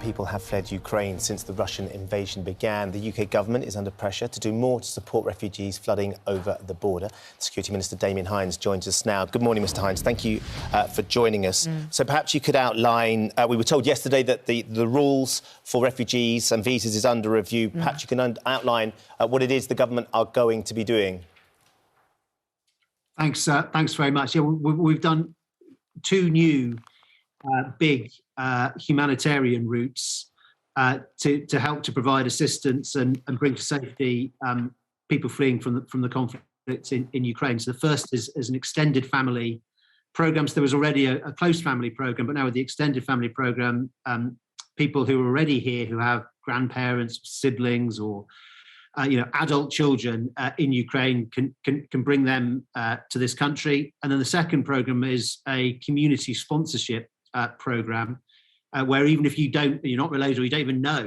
people have fled Ukraine since the Russian invasion began. The UK government is under pressure to do more to support refugees flooding over the border. Security Minister Damian Hinds joins us now. Good morning, Mr Hinds. Thank you for joining us. So perhaps you could outline... we were told yesterday that the rules for refugees and visas is under review. Perhaps you can outline what it is the government are going to be doing. Thanks very much. Yeah, we've done two new big humanitarian routes to help to provide assistance and bring to safety people fleeing from the conflict in Ukraine. So the first is an extended family programme. So there was already a close family programme, but now with the extended family programme, people who are already here, who have grandparents, siblings, or adult children in Ukraine can bring them to this country. And then the second programme is a community sponsorship programme, where even if you're not related or you don't even know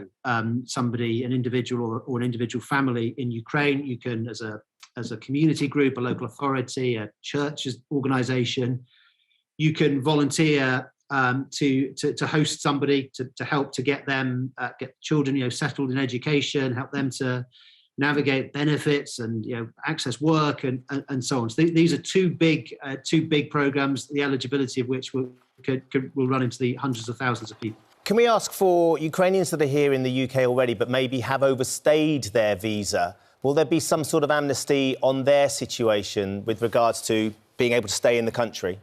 somebody, an individual or an individual family in Ukraine, you can, as a community group, a local authority, a church organisation, you can volunteer to host somebody to help to get them get children settled in education, help them to navigate benefits and access work and so on. So these are two big programs, the eligibility of which will run into the hundreds of thousands of people. Can we ask for Ukrainians that are here in the UK already but maybe have overstayed their visa? Will there be some sort of amnesty on their situation with regards to being able to stay in the country?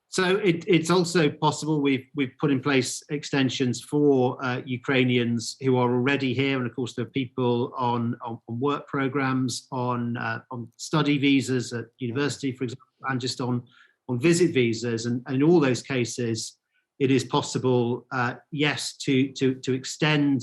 So it's also possible. We've put in place extensions for Ukrainians who are already here, and of course there are people on work programs, on study visas at university, for example, and just on visit visas. And in all those cases, it is possible, yes, to extend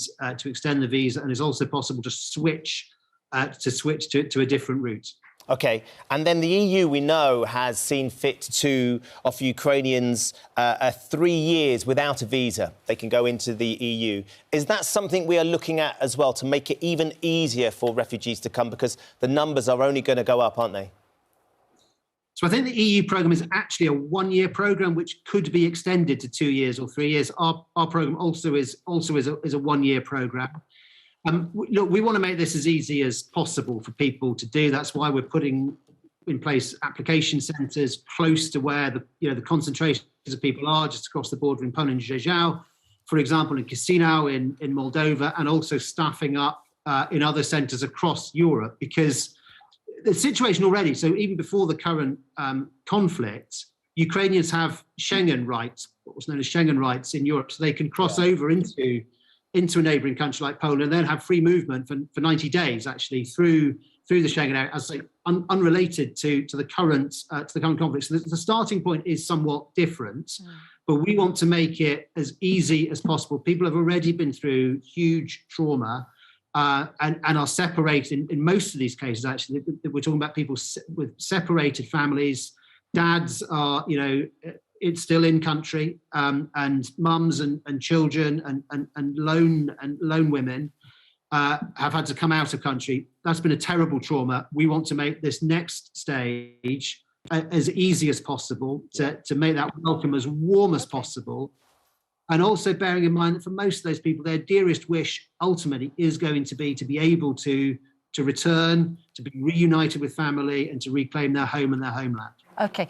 the visa, and it's also possible to switch to a different route. OK. And then the EU, we know, has seen fit to offer Ukrainians 3 years without a visa. They can go into the EU. Is that something we are looking at as well to make it even easier for refugees to come? Because the numbers are only going to go up, aren't they? So I think the EU programme is actually a one-year programme which could be extended to 2 years or 3 years. Our programme also is a one-year programme. Look, we want to make this as easy as possible for people to do. That's why we're putting in place application centres close to where the concentrations of people are, just across the border in Poland and Rzeszów, for example, in Chisinau in Moldova, and also staffing up in other centres across Europe, because the situation already, so even before the current conflict, Ukrainians have Schengen rights, what's known as Schengen rights in Europe, so they can cross over into a neighbouring country like Poland and then have free movement for 90 days, actually, through the Schengen area, as I say, unrelated to the current conflict. So the starting point is somewhat different, but we want to make it as easy as possible. People have already been through huge trauma and are separated. In most of these cases, actually, we're talking about people with separated families. Dads are, it's still in country, and mums and children and lone women have had to come out of country. That's been a terrible trauma. We want to make this next stage as easy as possible, to make that welcome as warm as possible, and also bearing in mind that for most of those people, their dearest wish ultimately is going to be able to return, to be reunited with family, and to reclaim their home and their homeland. OK.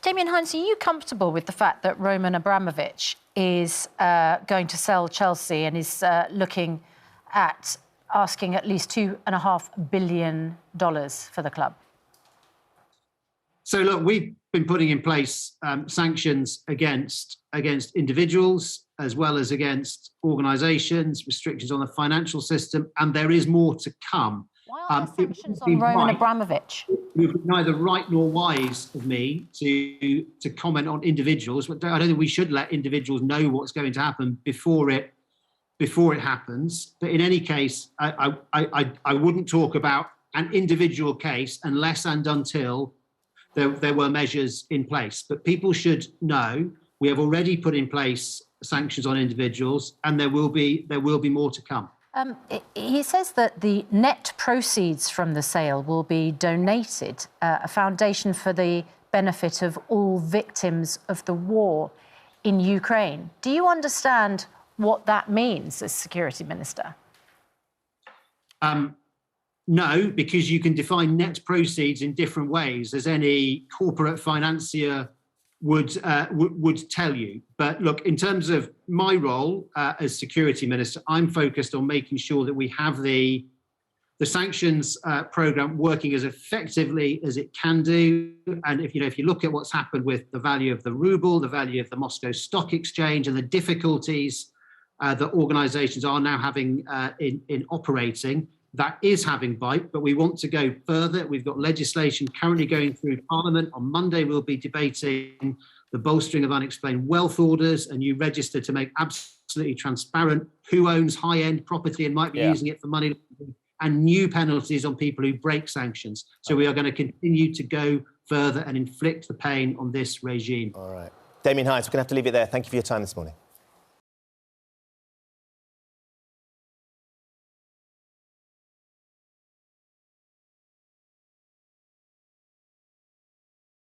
Damian Hinds, are you comfortable with the fact that Roman Abramovich is going to sell Chelsea and is looking at asking at least $2.5 billion for the club? So, look, we've been putting in place sanctions against individuals as well as against organisations, restrictions on the financial system, and there is more to come. Why are there sanctions on Roman Abramovich? It would be neither right nor wise of me to comment on individuals. I don't think we should let individuals know what's going to happen before it happens. But in any case, I wouldn't talk about an individual case unless and until there were measures in place. But people should know we have already put in place sanctions on individuals, and there will be more to come. He says that the net proceeds from the sale will be donated, a foundation for the benefit of all victims of the war. in Ukraine. Do you understand what that means as Security Minister? No, because you can define net proceeds in different ways, as any corporate financier would tell you. But look, in terms of my role as Security Minister, I'm focused on making sure that we have the sanctions program working as effectively as it can do. And if you look at what's happened with the value of the ruble, the value of the Moscow Stock Exchange, and the difficulties that organisations are now having in operating, that is having bite, but we want to go further. We've got legislation currently going through Parliament. On Monday, we'll be debating the bolstering of unexplained wealth orders, a new register to make absolutely transparent who owns high-end property and might be using it for money, and new penalties on people who break sanctions. So we are going to continue to go further and inflict the pain on this regime. All right. Damien Hines, we're going to have to leave it there. Thank you for your time this morning.